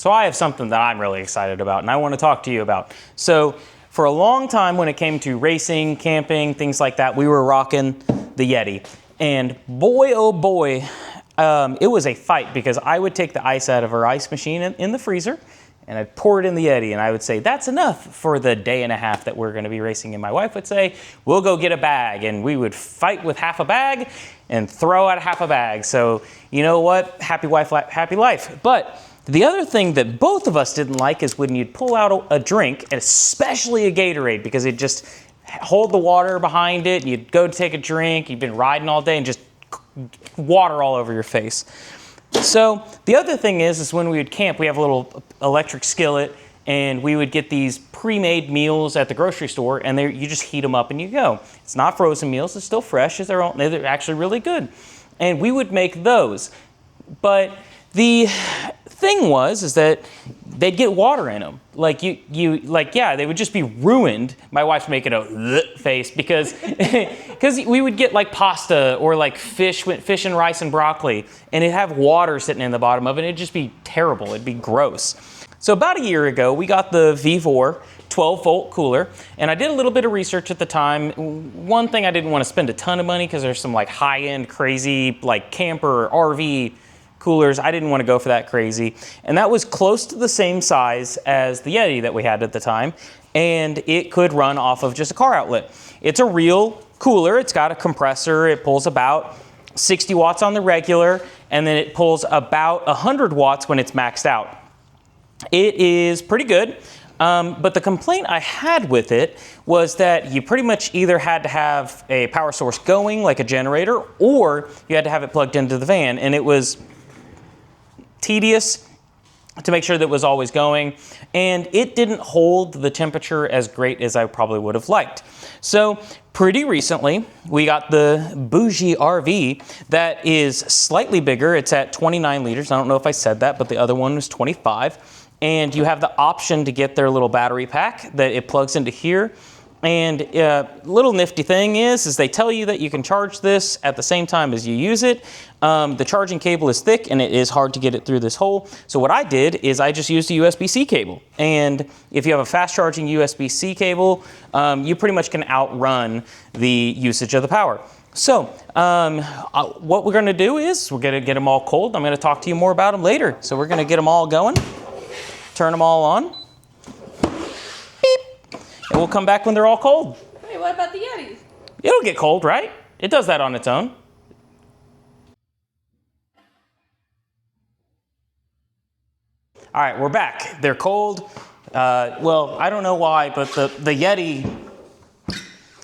So I have something that I'm really excited about and I want to talk to you about. So for a long time when it came to racing, camping, things like that, we were rocking the Yeti. And boy, oh boy, it was a fight because I would take the ice out of our ice machine in the freezer and I'd pour it in the Yeti and I would say, that's enough for the day and a half that we're gonna be racing. And my wife would say, we'll go get a bag. And we would fight with half a bag and throw out half a bag. So you know what, happy wife, happy life. But the other thing that both of us didn't like is when you'd pull out a drink, and especially a Gatorade, because it just hold the water behind it, and you'd go to take a drink, you've been riding all day, and just water all over your face. So the other thing is when we would camp, we have a little electric skillet, and we would get these pre-made meals at the grocery store, and you just heat them up and you go. It's not frozen meals, it's still fresh, they're actually really good. And we would make those. But the thing was that they'd get water in them. They would just be ruined. My wife's making a face because we would get like pasta or like fish and rice and broccoli, and it'd have water sitting in the bottom of it, and it'd just be terrible. It'd be gross. So about a year ago, we got the Vevor 12-volt cooler, and I did a little bit of research at the time. One thing, I didn't want to spend a ton of money because there's some like high-end crazy like camper RV coolers. I didn't want to go for that crazy. And that was close to the same size as the Yeti that we had at the time. And it could run off of just a car outlet. It's a real cooler. It's got a compressor. It pulls about 60 watts on the regular, and then it pulls about 100 watts when it's maxed out. It is pretty good. But the complaint I had with it was that you pretty much either had to have a power source going, like a generator, or you had to have it plugged into the van. And it was tedious to make sure that it was always going, and it didn't hold the temperature as great as I probably would have liked. So pretty recently, we got the BougeRV that is slightly bigger. It's at 29 liters. I don't know if I said that, but the other one was 25. And you have the option to get their little battery pack that it plugs into here. And little nifty thing is they tell you that you can charge this at the same time as you use it. The charging cable is thick and it is hard to get it through this hole. So what I did is I just used a USB-C cable. And if you have a fast charging USB-C cable, you pretty much can outrun the usage of the power. So what we're gonna do is we're gonna get them all cold. I'm gonna talk to you more about them later. So we're gonna get them all going, turn them all on. And we'll come back when they're all cold. Wait, what about the Yetis? It'll get cold, right? It does that on its own. All right, we're back. They're cold. Well, I don't know why, but the Yeti,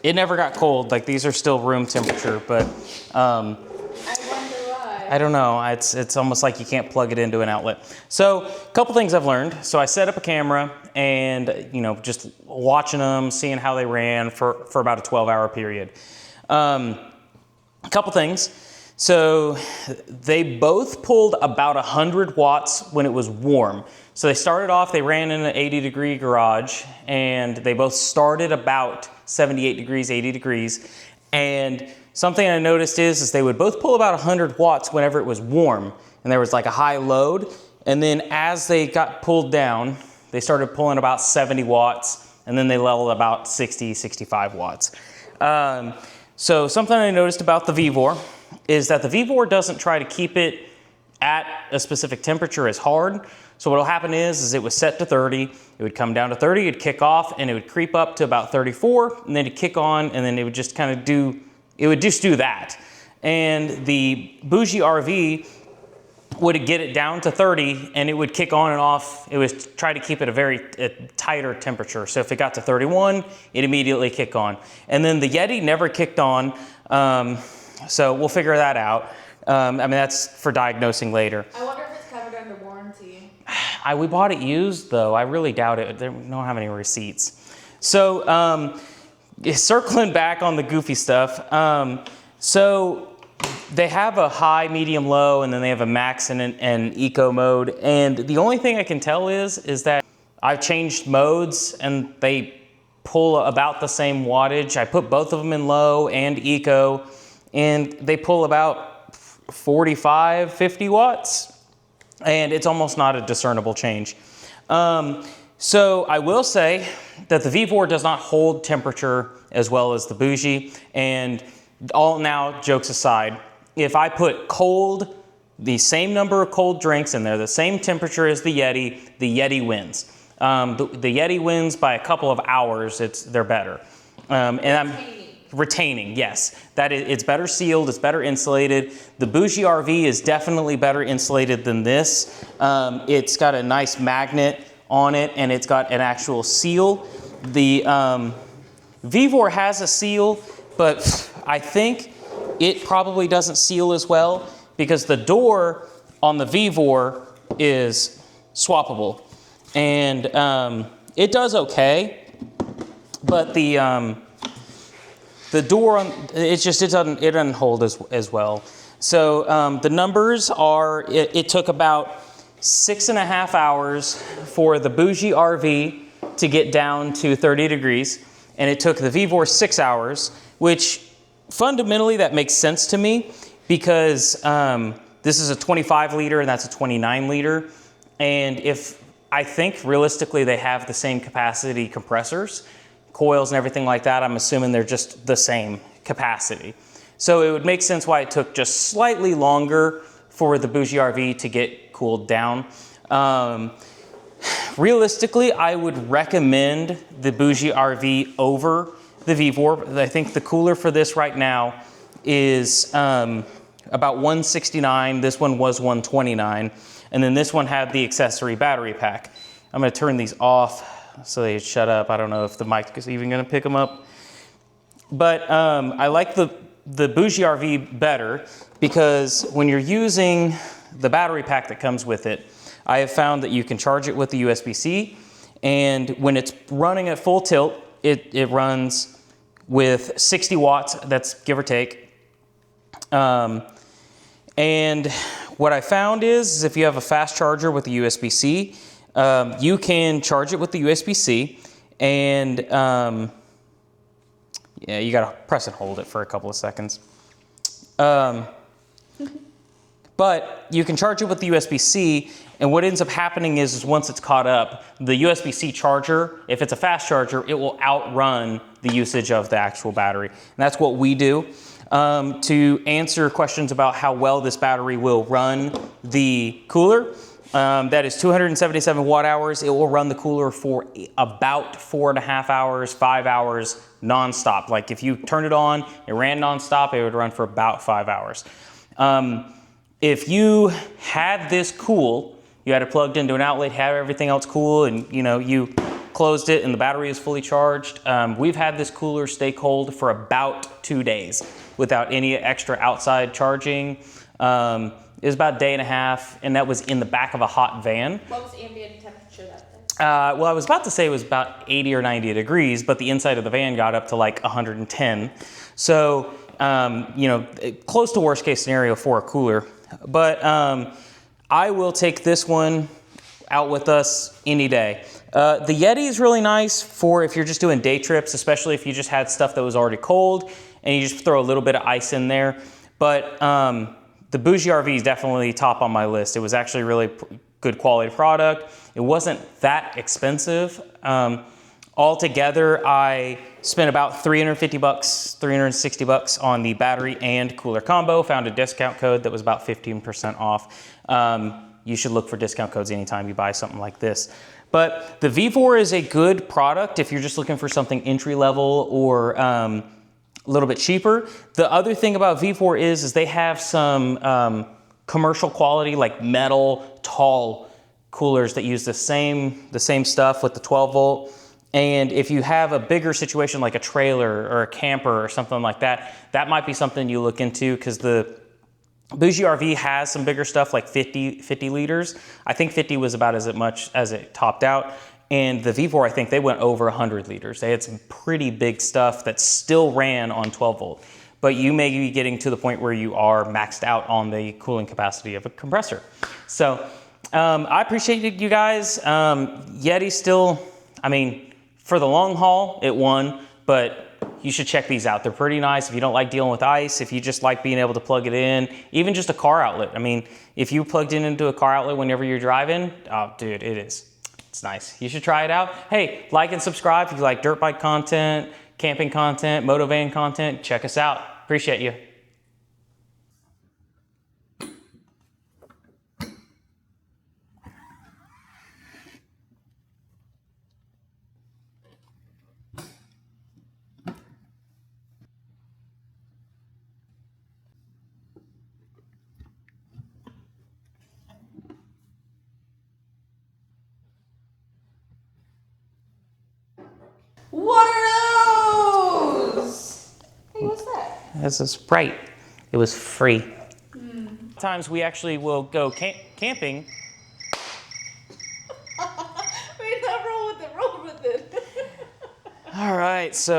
it never got cold. Like, these are still room temperature, but I wonder why. I don't know. It's almost like you can't plug it into an outlet. So a couple things I've learned. So I set up a camera and, just watching them, seeing how they ran for about a 12-hour period. A couple things. So they both pulled about 100 watts when it was warm. So they started off, they ran in an 80-degree garage, and they both started about 78 degrees, 80 degrees. And something I noticed is they would both pull about 100 watts whenever it was warm, and there was like a high load. And then as they got pulled down, they started pulling about 70 watts, and then they leveled about 60, 65 watts. So something I noticed about the Vevor is that the Vevor doesn't try to keep it at a specific temperature as hard. So what will happen is it was set to 30, it would come down to 30, it'd kick off, and it would creep up to about 34, and then it'd kick on, and then it would just kind of do that. And the BougeRV would get it down to 30, and it would kick on and off. It would try to keep it a tighter temperature. So if it got to 31, it immediately kick on. And then the Yeti never kicked on, so we'll figure that out. That's for diagnosing later. I wonder if it's covered under warranty. We bought it used, though. I really doubt it. They don't have any receipts. So circling back on the goofy stuff, so they have a high, medium, low, and then they have a max and an eco mode. And the only thing I can tell is that I've changed modes and they pull about the same wattage. I put both of them in low and eco, and they pull about 45, 50 watts. and it's almost not a discernible change. So I will say that the Vevor does not hold temperature as well as the Bougie, and all now jokes aside, if I put the same number of cold drinks in there, the same temperature as the Yeti wins. The Yeti wins by a couple of hours. They're better. Retaining, yes. It's better sealed, it's better insulated. The BougeRV is definitely better insulated than this. It's got a nice magnet on it, and it's got an actual seal. The Vevor has a seal, but I think it probably doesn't seal as well because the door on the Vevor is swappable, and it does okay, but the door on it doesn't hold as well. So the numbers are it took about 6.5 hours for the BougeRV to get down to 30 degrees, and it took the Vevor 6 hours, which fundamentally that makes sense to me because this is a 25 liter and that's a 29 liter. And if I think realistically they have the same capacity compressors, coils and everything like that, I'm assuming they're just the same capacity. So it would make sense why it took just slightly longer for the BougeRV to get cooled down. Realistically, I would recommend the BougeRV over the Vevor. I think the cooler for this right now is about 169. This one was 129. And then this one had the accessory battery pack. I'm gonna turn these off so they shut up. I don't know if the mic is even gonna pick them up. But I like the BougeRV better because when you're using the battery pack that comes with it, I have found that you can charge it with the USB-C, and when it's running at full tilt, it runs with 60 watts, that's give or take. And what I found is if you have a fast charger with the USB-C, you can charge it with the USB-C, and yeah, you gotta press and hold it for a couple of seconds. But you can charge it with the USB-C, and what ends up happening is once it's caught up, the USB-C charger, if it's a fast charger, it will outrun the usage of the actual battery. And that's what we do. To answer questions about how well this battery will run the cooler, that is 277 watt hours. It will run the cooler for about 4.5 hours, 5 hours nonstop. Like if you turn it on, it ran nonstop, it would run for about 5 hours. If you had this cool, you had it plugged into an outlet, had everything else cool, and you closed it and the battery is fully charged, we've had this cooler stay cold for about 2 days without any extra outside charging. It was about a day and a half, and that was in the back of a hot van. What was ambient temperature that day? Well, I was about to say it was about 80 or 90 degrees, but the inside of the van got up to like 110. So, close to worst case scenario for a cooler. But I will take this one out with us any day. The Yeti is really nice for if you're just doing day trips, especially if you just had stuff that was already cold and you just throw a little bit of ice in there. But the BougeRV is definitely top on my list. It was actually really good quality product. It wasn't that expensive. Altogether, I spent about 350 bucks, 360 bucks on the battery and cooler combo. Found a discount code that was about 15% off. You should look for discount codes anytime you buy something like this. But the Vevor is a good product if you're just looking for something entry level or a little bit cheaper. The other thing about Vevor is they have some commercial quality, like metal, tall coolers that use the same stuff with the 12 volt. And if you have a bigger situation like a trailer or a camper or something like that, that might be something you look into because the BougeRV has some bigger stuff like 50 liters. I think 50 was about as much as it topped out. And the Vevor, I think they went over 100 liters. They had some pretty big stuff that still ran on 12 volt. But you may be getting to the point where you are maxed out on the cooling capacity of a compressor. So I appreciate you guys. Yeti still, for the long haul, it won, but you should check these out. They're pretty nice if you don't like dealing with ice, if you just like being able to plug it in, even just a car outlet. I mean, if you plugged it into a car outlet whenever you're driving, oh dude, it's nice. You should try it out. Hey, like and subscribe if you like dirt bike content, camping content, motovan content. Check us out. Appreciate you. What are those? Hey, what's that? That's a Sprite. It was free. Sometimes we actually will go camping. Wait, no, roll with it, roll with it. All right, so